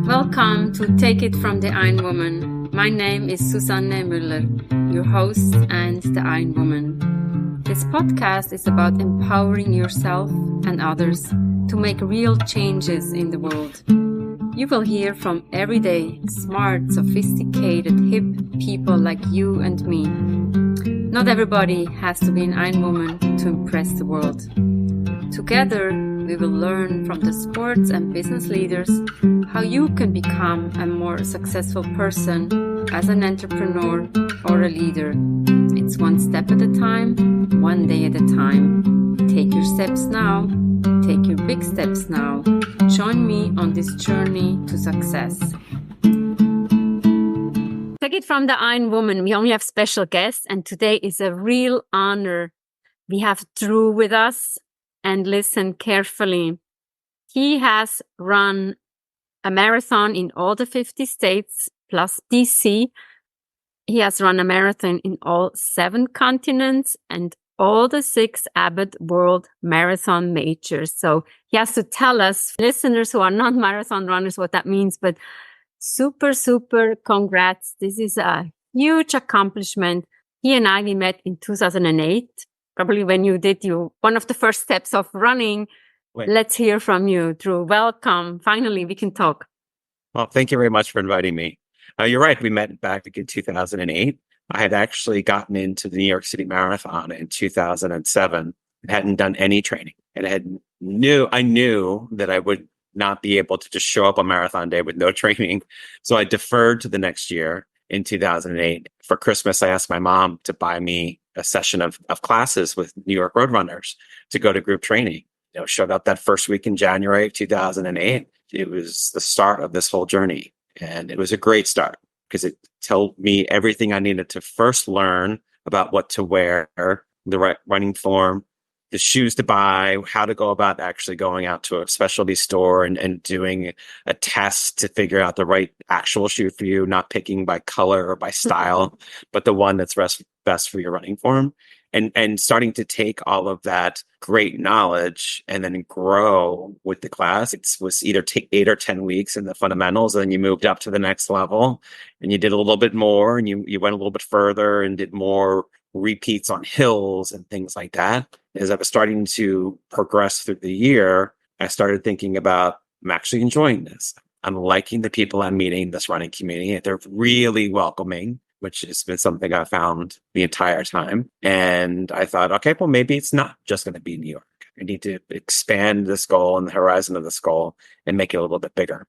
Welcome to Take It from the Ironwoman. My name is Susanne Müller, your host and the Ironwoman. This podcast is about empowering yourself and others to make real changes in the world. You will hear from everyday, smart, sophisticated, hip people like you and me. Not everybody has to be an Ironwoman to impress the world. Together, we will learn from the sports and business leaders how you can become a more successful person as an entrepreneur or a leader. It's one step at a time, one day at a time. Take your steps now. Take your big steps now. Join me on this journey to success. Take it from the Ironwoman. We only have special guests, and today is a real honor. We have Drew with us. And listen carefully. He has run a marathon in all the 50 states plus DC. He has run a marathon in all 7 continents and all the 6 Abbott World Marathon Majors. So he has to tell us, listeners who are not marathon runners, what that means. But super, super congrats. This is a huge accomplishment. He and I, we met in 2008. Probably when you did one of the first steps of running. Wait. Let's hear from you, Drew. Welcome. Finally, we can talk. Well, thank you very much for inviting me. You're right. We met back in 2008. I had actually gotten into the New York City Marathon in 2007. I hadn't done any training, and I knew that I would not be able to just show up on marathon day with no training. So I deferred to the next year. In 2008, for Christmas, I asked my mom to buy me a session of classes with New York road runners to go to group training. Showed up that first week in January of 2008. It was the start of this whole journey. And it was a great start because it told me everything I needed to first learn about what to wear, the right running form, the shoes to buy, how to go about actually going out to a specialty store and doing a test to figure out the right actual shoe for you, not picking by color or by style, but the one that's best for your running form. And starting to take all of that great knowledge and then grow with the class. It was either take 8 or 10 weeks in the fundamentals, and then you moved up to the next level and you did a little bit more, and you went a little bit further and did more repeats on hills and things like that. As I was starting to progress through the year, I started thinking about, I'm actually enjoying this. I'm liking the people I'm meeting in this running community. They're really welcoming, which has been something I found the entire time. And I thought, okay, well, maybe it's not just going to be New York. I need to expand this goal and the horizon of this goal and make it a little bit bigger.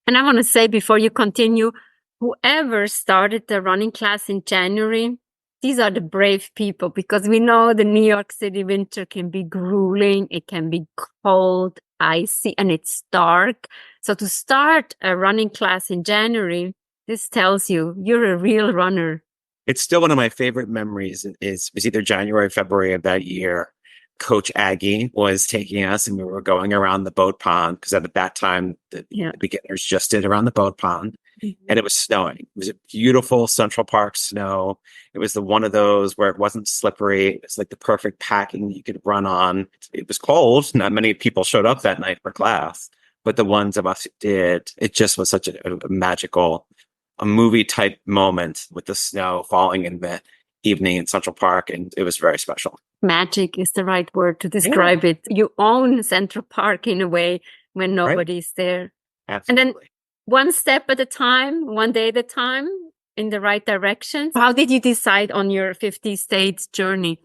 And I want to say before you continue, whoever started the running class in January, these are the brave people, because we know the New York City winter can be grueling. It can be cold, icy, and it's dark. So to start a running class in January, this tells you you're a real runner. It's still one of my favorite memories. It was either January or February of that year. Coach Aggie was taking us, and we were going around the boat pond because at that time, the beginners just did around the boat pond. Mm-hmm. And it was snowing. It was a beautiful Central Park snow. It was one of those where it wasn't slippery. It's like the perfect packing you could run on. It was cold. Not many people showed up that night for class, but the ones of us who did, it just was such a magical, a movie type moment with the snow falling in the evening in Central Park. And it was very special. Magic is the right word to describe it. You own Central Park in a way when nobody's there. Absolutely. And then one step at a time, one day at a time, in the right direction. How did you decide on your 50 states journey?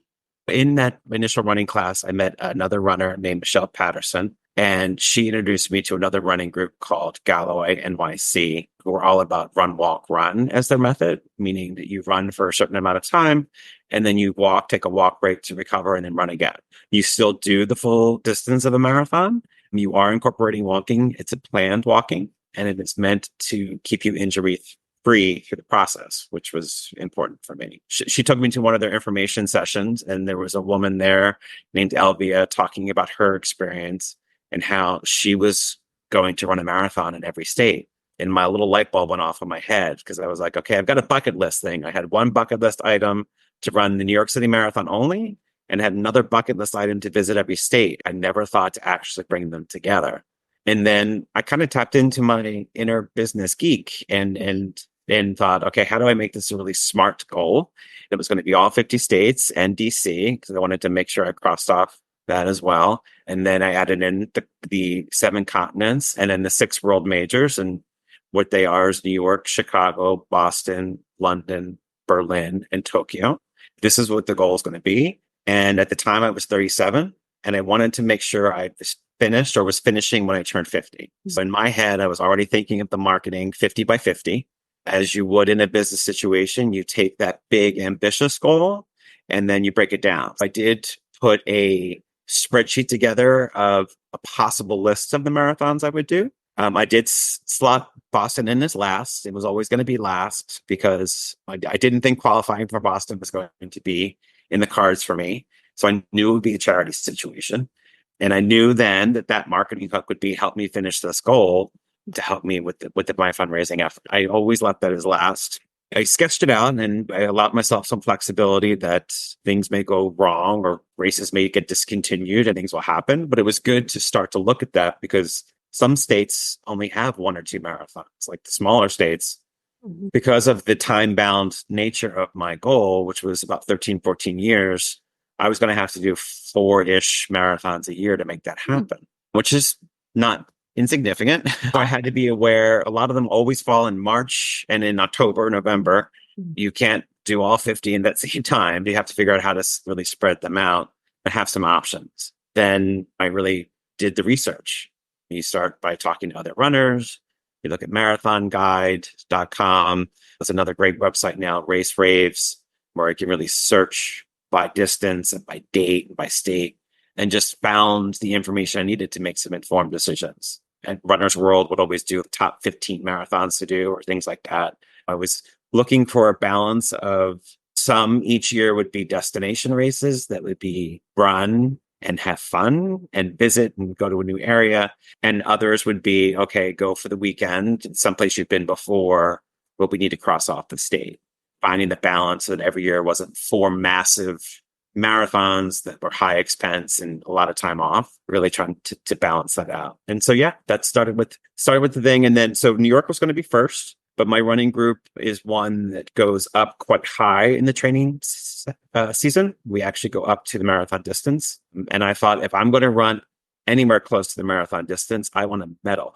In that initial running class, I met another runner named Michelle Patterson, and she introduced me to another running group called Galloway NYC, who are all about run, walk, run as their method, meaning that you run for a certain amount of time, and then you take a walk break to recover, and then run again. You still do the full distance of a marathon. You are incorporating walking. It's a planned walking, and it is meant to keep you injury-free through the process, which was important for me. She took me to one of their information sessions, and there was a woman there named Elvia talking about her experience and how she was going to run a marathon in every state. And my little light bulb went off in my head because I was like, okay, I've got a bucket list thing. I had one bucket list item to run the New York City Marathon only. and had another bucket list item to visit every state. I never thought to actually bring them together. And then I kind of tapped into my inner business geek and thought, okay, how do I make this a really smart goal? It was going to be all 50 states and DC, because I wanted to make sure I crossed off that as well. And then I added in the 7 continents and then the 6 world majors. And what they are is New York, Chicago, Boston, London, Berlin, and Tokyo. This is what the goal is going to be. And at the time I was 37 and I wanted to make sure I finished or was finishing when I turned 50. So in my head, I was already thinking of the marketing 50 by 50. As you would in a business situation, you take that big ambitious goal and then you break it down. I did put a spreadsheet together of a possible list of the marathons I would do. I did slot Boston in as last. It was always going to be last because I didn't think qualifying for Boston was going to be in the cards for me. So I knew it would be a charity situation. And I knew then that marketing hook would be help me finish this goal to help me with my fundraising effort. I always left that as last. I sketched it out and I allowed myself some flexibility that things may go wrong or races may get discontinued and things will happen. But it was good to start to look at that because some states only have 1 or 2 marathons, like the smaller states. Because of the time-bound nature of my goal, which was about 13, 14 years, I was going to have to do 4-ish marathons a year to make that happen, which is not insignificant. So I had to be aware a lot of them always fall in March and in October, November. You can't do all 50 in that same time. You have to figure out how to really spread them out and have some options. Then I really did the research. You start by talking to other runners. You look at marathonguide.com. There's another great website now, Race Raves, where I can really search by distance and by date and by state, and just found the information I needed to make some informed decisions. And Runner's World would always do the top 15 marathons to do or things like that. I was looking for a balance of some each year would be destination races that would be run and have fun and visit and go to a new area. And others would be, okay, go for the weekend, someplace you've been before, but we need to cross off the state. Finding the balance so that every year wasn't 4 massive marathons that were high expense and a lot of time off, really trying to balance that out. And so, yeah, that started with the thing. And then, so New York was going to be first, but my running group is one that goes up quite high in the training season. We actually go up to the marathon distance. And I thought, if I'm going to run anywhere close to the marathon distance, I want a medal.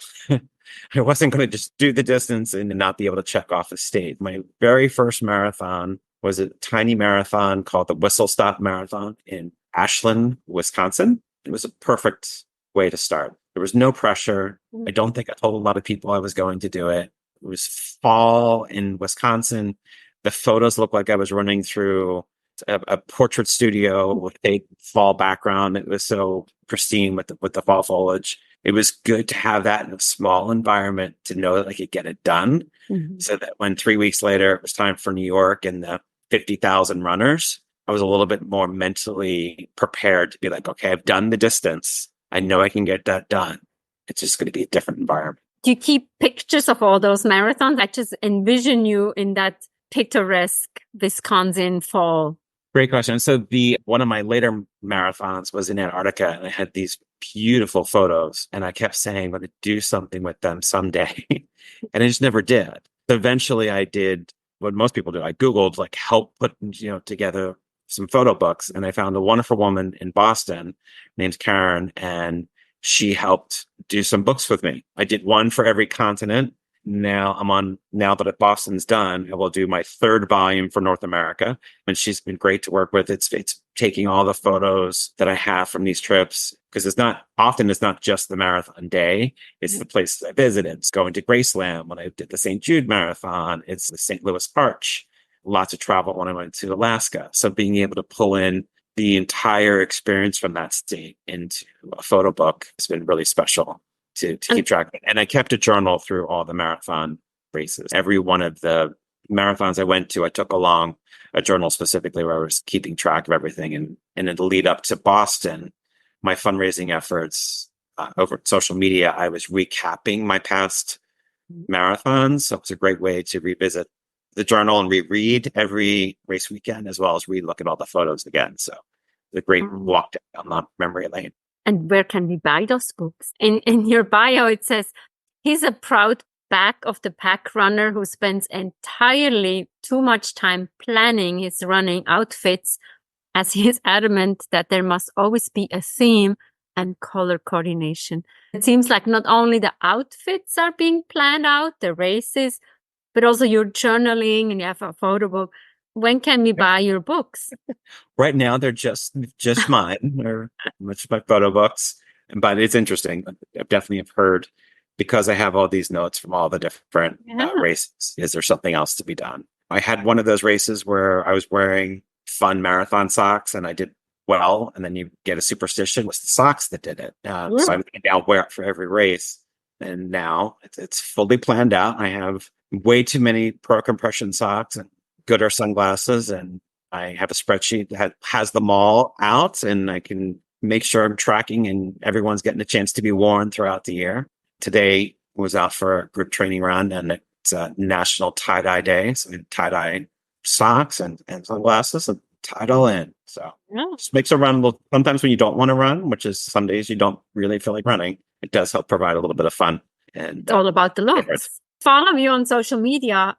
I wasn't going to just do the distance and not be able to check off the state. My very first marathon was a tiny marathon called the Whistle Stop Marathon in Ashland, Wisconsin. It was a perfect way to start. There was no pressure. I don't think I told a lot of people I was going to do it. It was fall in Wisconsin. The photos looked like I was running through a portrait studio with a fall background. It was so pristine with the fall foliage. It was good to have that in a small environment to know that I could get it done. So that when 3 weeks later it was time for New York and the 50,000 runners, I was a little bit more mentally prepared to be like, okay, I've done the distance. I know I can get that done. It's just going to be a different environment. Do you keep pictures of all those marathons? I just envision you in that picturesque Wisconsin fall. Great question. So one of my later marathons was in Antarctica, and I had these beautiful photos, and I kept saying I'm going to do something with them someday, and I just never did. So eventually, I did what most people do. I Googled help put together some photo books, and I found a wonderful woman in Boston named Karen, and she helped do some books with me. I did one for every continent. Now that Boston's done, I will do my 3rd volume for North America. And she's been great to work with. It's taking all the photos that I have from these trips, because it's not just the marathon day. It's the places I visited. It's going to Graceland when I did the St. Jude Marathon. It's the St. Louis Arch. Lots of travel when I went to Alaska. So being able to pull in the entire experience from that state into a photo book has been really special to keep track of it. And I kept a journal through all the marathon races. Every one of the marathons I went to, I took along a journal specifically where I was keeping track of everything. And in the lead up to Boston, my fundraising efforts over social media, I was recapping my past marathons. So it's a great way to revisit the journal and reread every race weekend, as well as relook at all the photos again. So the great walk down memory lane. And where can we buy those books? In your bio, it says, he's a proud back of the pack runner who spends entirely too much time planning his running outfits, as he is adamant that there must always be a theme and color coordination. It seems like not only the outfits are being planned out, the races, but also your journaling, and you have a photo book. When can we buy your books? Right now, they're just mine, or much my photo books. But it's interesting. I definitely have heard, because I have all these notes from all the different races, is there something else to be done? I had one of those races where I was wearing fun marathon socks and I did well. And then you get a superstition. It was the socks that did it. So I now wear it for every race. And now it's fully planned out. I have way too many pro compression socks and Goodyear sunglasses. And I have a spreadsheet that has them all out, and I can make sure I'm tracking and everyone's getting a chance to be worn throughout the year. Today was out for a group training run, and it's a National Tie-Dye Day. So tie-dye socks and sunglasses and tie it all in. So just makes a run a little, sometimes when you don't want to run, which is some days you don't really feel like running, it does help provide a little bit of fun. And it's all about the looks. Follow you on social media.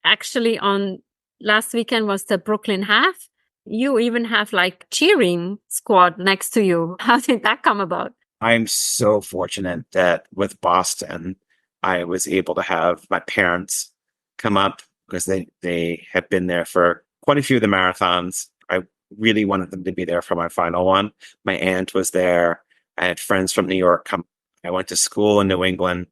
Actually, on last weekend was the Brooklyn Half. You even have like cheering squad next to you. How did that come about? I'm so fortunate that with Boston, I was able to have my parents come up, because they have been there for quite a few of the marathons. I really wanted them to be there for my final one. My aunt was there. I had friends from New York come. I went to school in New England.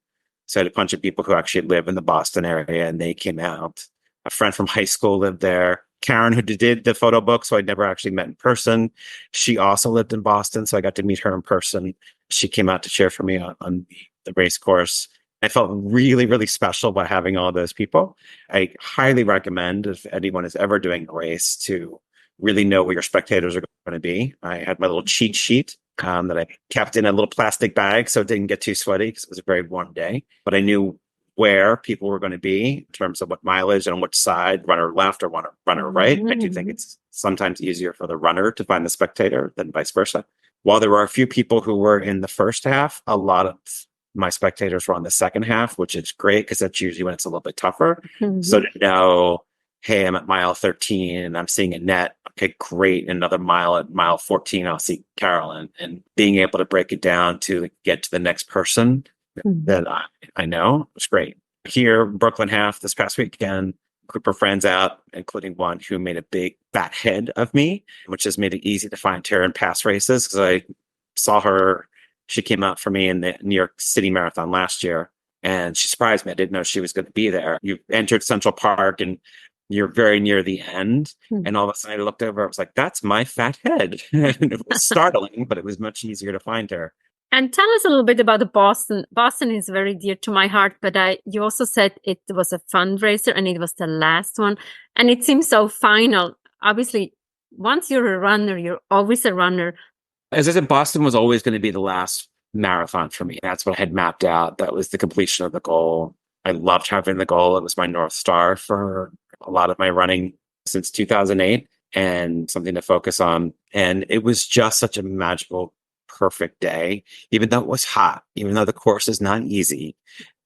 So I had a bunch of people who actually live in the Boston area, and they came out. A friend from high school lived there. Karen, who did the photo book, so I'd never actually met in person. She also lived in Boston, so I got to meet her in person. She came out to cheer for me on the race course. I felt really, really special by having all those people. I highly recommend, if anyone is ever doing a race, to really know where your spectators are going to be. I had my little cheat sheet that I kept in a little plastic bag so it didn't get too sweaty, because it was a very warm day. But I knew where people were going to be in terms of what mileage and on which side, runner left or runner right. I do think it's sometimes easier for the runner to find the spectator than vice versa. While there were a few people who were in the first half, a lot of my spectators were on the second half, which is great, because that's usually when it's a little bit tougher. So to know, hey, I'm at mile 13 and I'm seeing Annette. Okay, great. Another mile, at mile 14, I'll see Carolyn. And being able to break it down to get to the next person that I know was great. Here, Brooklyn Half this past weekend, group of friends out, including one who made a big fat head of me, which has made it easy to find her in past races, because I saw her. She came out for me in the New York City Marathon last year, and she surprised me. I didn't know she was going to be there. You entered Central Park and you're very near the end. And all of a sudden I looked over, I was like, that's my fat head. And it was startling, but it was much easier to find her. And tell us a little bit about the Boston. Boston is very dear to my heart, but you also said it was a fundraiser and it was the last one. And it seems so final. Obviously, once you're a runner, you're always a runner. As I said, Boston was always going to be the last marathon for me. That's what I had mapped out. That was the completion of the goal. I loved having the goal. It was my North Star for a lot of my running since 2008, and something to focus on. And it was just such a magical, perfect day. Even though it was hot, even though the course is not easy,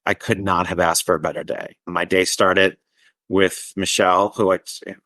I could not have asked for a better day. My day started with Michelle, who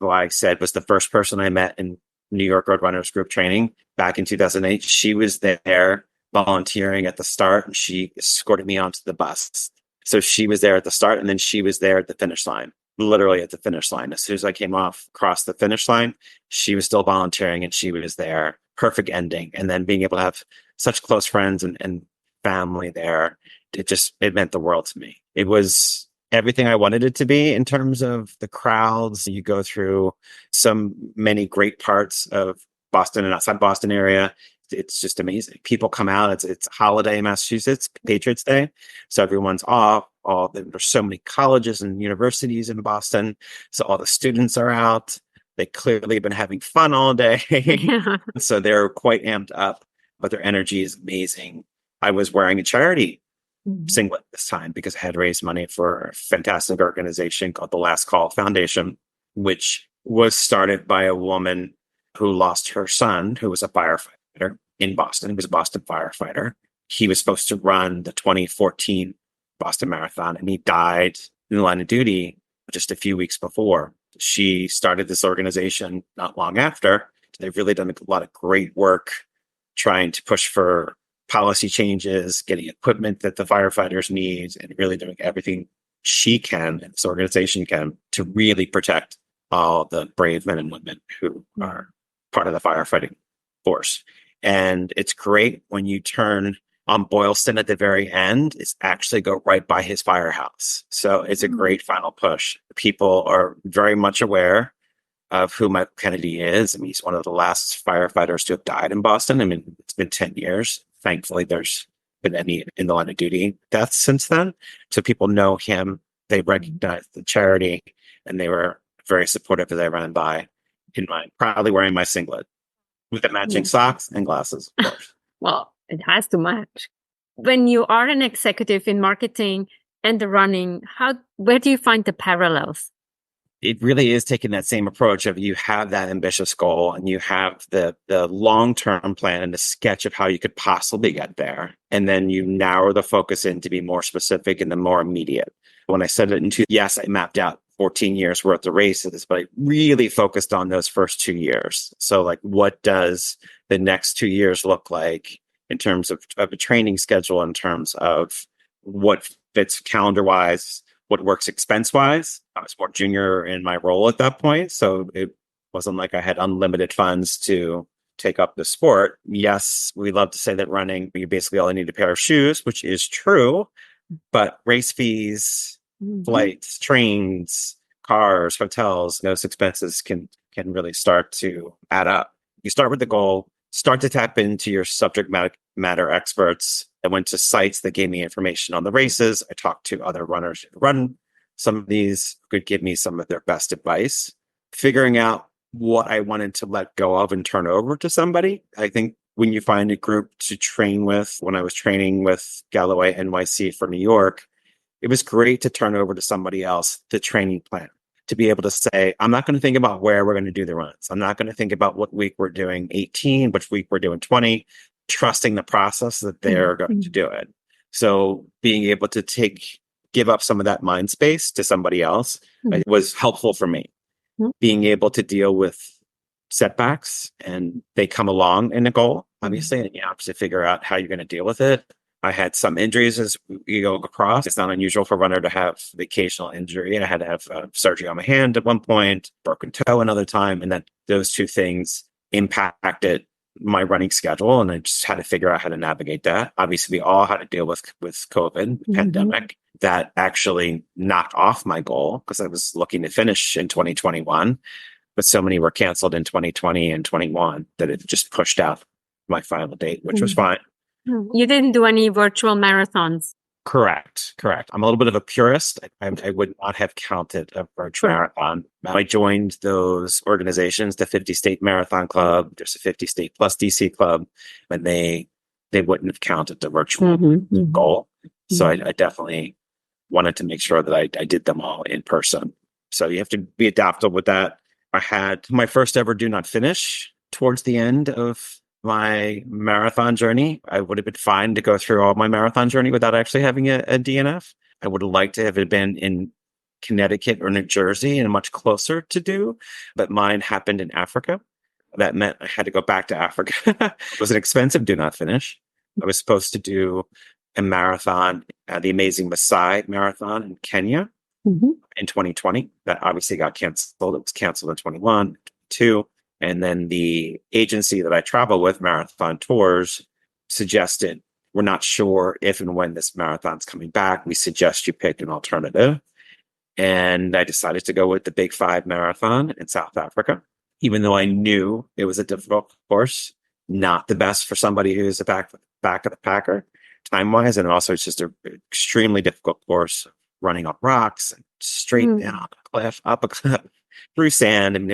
I said was the first person I met in New York Road Runners group training back in 2008. She was there volunteering at the start, and she escorted me onto the bus. So she was there at the start, and then she was there at the finish line, literally at the finish line. As soon as I came across the finish line, she was still volunteering and she was there. Perfect ending. And then being able to have such close friends and family there, it meant the world to me. It was everything I wanted it to be in terms of the crowds. You go through so many great parts of Boston and outside Boston area. It's just amazing. People come out. It's a holiday in Massachusetts, Patriots Day. So everyone's off. There's so many colleges and universities in Boston. So all the students are out. They clearly have been having fun all day. So they're quite amped up, but their energy is amazing. I was wearing a charity singlet this time because I had raised money for a fantastic organization called the Last Call Foundation, which was started by a woman who lost her son, who was a firefighter in Boston. He was a Boston firefighter. He was supposed to run the 2014 Boston Marathon, and he died in the line of duty just a few weeks before. She started this organization not long after. They've really done a lot of great work trying to push for policy changes, getting equipment that the firefighters need, and really doing everything she can and this organization can to really protect all the brave men and women who are part of the firefighting force. And it's great when you turn on Boylston at the very end, it's actually go right by his firehouse. So it's a great final push. People are very much aware of who Michael Kennedy is. I mean, he's one of the last firefighters to have died in Boston. I mean, it's been 10 years. Thankfully, there's been any in the line of duty deaths since then. So people know him. They recognize the charity, and they were very supportive as I ran by proudly wearing my singlet with the matching socks and glasses, of course. Well, it has to match. When you are an executive in marketing and the running, where do you find the parallels? It really is taking that same approach of you have that ambitious goal and you have the long-term plan and the sketch of how you could possibly get there. And then you narrow the focus in to be more specific and the more immediate. When I said it yes, I mapped out 14 years worth of races, but I really focused on those first 2 years. So like, what does the next 2 years look like in terms of a training schedule, in terms of what fits calendar-wise, what works expense-wise? I was more junior in my role at that point, so it wasn't like I had unlimited funds to take up the sport. Yes, we love to say that running, you basically only need a pair of shoes, which is true, but race fees, flights, trains, cars, hotels, those expenses can really start to add up. You start with the goal, start to tap into your subject matter experts. I went to sites that gave me information on the races. I talked to other runners who run some of these, could give me some of their best advice. Figuring out what I wanted to let go of and turn over to somebody. I think when you find a group to train with, when I was training with Galloway NYC for New York, it was great to turn over to somebody else the training plan, to be able to say, I'm not going to think about where we're going to do the runs. I'm not going to think about what week we're doing 18, which week we're doing 20, trusting the process that they're going to do it. So being able to give up some of that mind space to somebody else was helpful for me. Being able to deal with setbacks, and they come along in a goal, obviously, and you have to figure out how you're going to deal with it. I had some injuries as you go across. It's not unusual for a runner to have the occasional injury. I had to have surgery on my hand at one point, broken toe another time, and those two things impacted my running schedule, and I just had to figure out how to navigate that. Obviously, we all had to deal with COVID, pandemic. That actually knocked off my goal because I was looking to finish in 2021, but so many were canceled in 2020 and 21 that it just pushed out my final date, which was fine. You didn't do any virtual marathons? Correct. I'm a little bit of a purist. I would not have counted a virtual marathon. I joined those organizations, the 50 State Marathon Club, there's a 50 State plus DC Club, and they wouldn't have counted the virtual goal. So I definitely wanted to make sure that I did them all in person. So you have to be adaptable with that. I had my first ever do not finish towards the end of my marathon journey. I would have been fine to go through all my marathon journey without actually having a DNF. I would have liked to have it been in Connecticut or New Jersey and much closer to do, but mine happened in Africa. That meant I had to go back to Africa. It was an expensive do not finish. I was supposed to do a marathon, the Amazing Maasai Marathon in Kenya in 2020. That obviously got canceled. It was canceled in 21, 22. And then the agency that I travel with, Marathon Tours, suggested, we're not sure if and when this marathon's coming back. We suggest you pick an alternative. And I decided to go with the Big 5 Marathon in South Africa, even though I knew it was a difficult course, not the best for somebody who's the back of the packer, time-wise. And also it's just an extremely difficult course, running up rocks, and straight down a cliff, up a cliff, through sand. And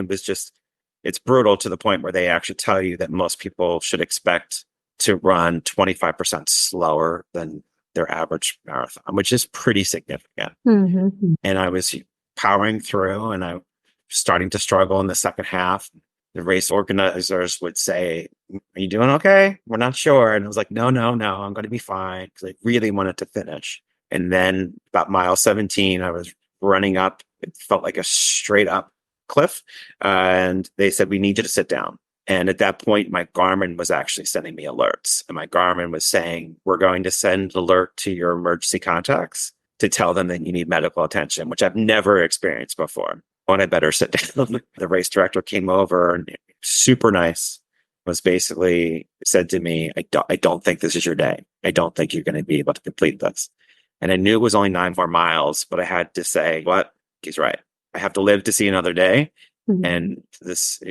it's brutal to the point where they actually tell you that most people should expect to run 25% slower than their average marathon, which is pretty significant. And I was powering through, and I was starting to struggle in the second half. the race organizers would say, "Are you doing okay? We're not sure." And I was like, no, I'm going to be fine, because I really wanted to finish. And then about mile 17, I was running up. It felt like a straight up cliff. And they said, "We need you to sit down." And at that point, my Garmin was actually sending me alerts. And my Garmin was saying, "We're going to send an alert to your emergency contacts to tell them that you need medical attention," which I've never experienced before. "And I better sit down." The race director came over, and super nice, was basically said to me, I don't think this is your day. I don't think you're going to be able to complete this." And I knew it was only 9 more miles, but I had to say, what? He's right. I have to live to see another day. Mm-hmm. And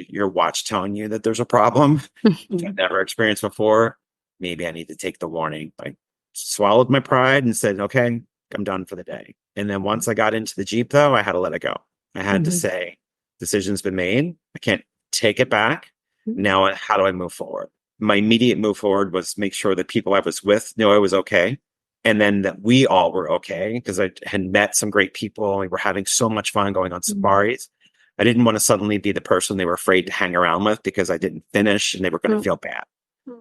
your watch telling you that there's a problem which I've never experienced before. Maybe I need to take the warning. I swallowed my pride and said, okay, I'm done for the day. And then once I got into the Jeep, though, I had to let it go. I had to say, decision's been made. I can't take it back. Now, how do I move forward? My immediate move forward was make sure that people I was with knew I was okay. And then that we all were okay, because I had met some great people. We were having so much fun going on safaris. I didn't want to suddenly be the person they were afraid to hang around with because I didn't finish and they were going to feel bad.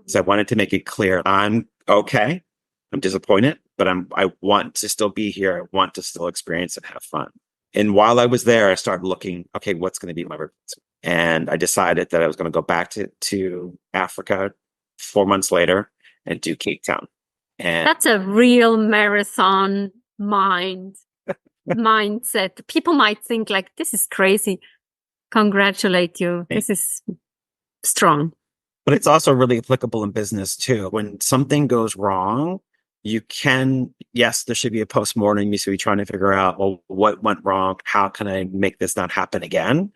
So I wanted to make it clear, I'm okay. I'm disappointed, but I want to still be here. I want to still experience and have fun. And while I was there, I started looking, okay, what's going to be my reference? And I decided that I was going to go back to Africa 4 months later and do Cape Town. And that's a real marathon mindset. People might think like, this is crazy. Congratulate you. This is strong. But it's also really applicable in business too. When something goes wrong, you can, yes, there should be a postmortem. You should be trying to figure out, well, what went wrong? How can I make this not happen again?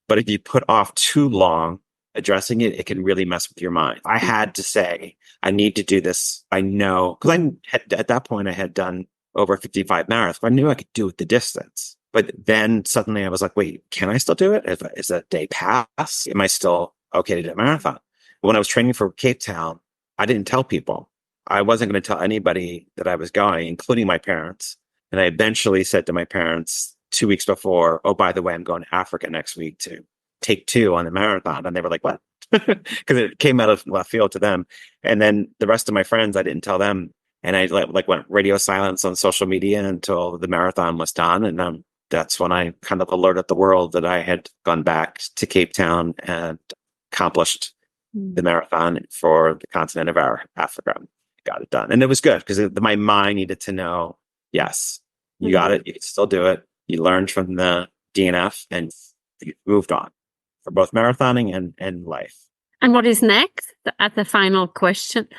But if you put off too long addressing it, it can really mess with your mind. I had to say, I need to do this. I know, because at that point, I had done over 55 marathons. I knew I could do it the distance. But then suddenly I was like, wait, can I still do it? Is that day pass? Am I still okay to do a marathon? When I was training for Cape Town, I didn't tell people. I wasn't going to tell anybody that I was going, including my parents. And I eventually said to my parents 2 weeks before, oh, by the way, I'm going to Africa next week to take 2 on the marathon. And they were like, what? Because it came out of left field to them. And then the rest of my friends, I didn't tell them. And I went radio silence on social media until the marathon was done. And that's when I kind of alerted the world that I had gone back to Cape Town and accomplished the marathon for the continent of Africa. Got it done. And it was good because my mind needed to know, yes, you got it. You can still do it. You learned from the DNF and you moved on for both marathoning and life. And what is next? At the final question.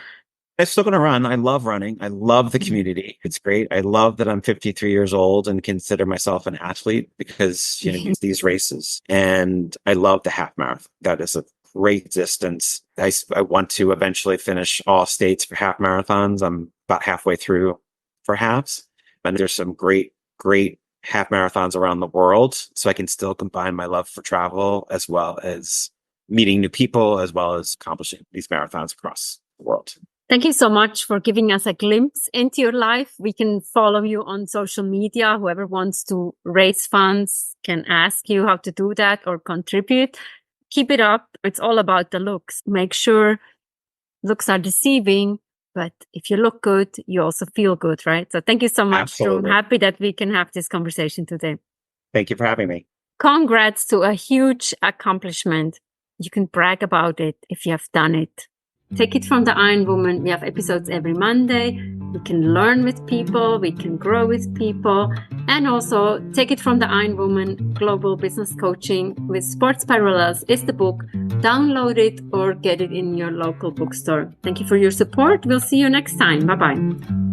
I'm still going to run. I love running. I love the community. It's great. I love that I'm 53 years old and consider myself an athlete because, it's these races. And I love the half marathon. That is a great distance. I want to eventually finish all states for half marathons. I'm about halfway through for halves. And there's some great half marathons around the world. So I can still combine my love for travel as well as meeting new people, as well as accomplishing these marathons across the world. Thank you so much for giving us a glimpse into your life. We can follow you on social media. Whoever wants to raise funds can ask you how to do that or contribute. Keep it up. It's all about the looks. Make sure looks are deceiving, but if you look good, you also feel good, right? So thank you so much. Absolutely. I'm happy that we can have this conversation today. Thank you for having me. Congrats to a huge accomplishment. You can brag about it if you have done it. Take it from the Ironwoman. We have episodes every Monday. We can learn with people. We can grow with people. And also Take It from the Ironwoman Global Business Coaching with Sports Parallels is the book. Download it or get it in your local bookstore. Thank you for your support. We'll see you next time. Bye-bye.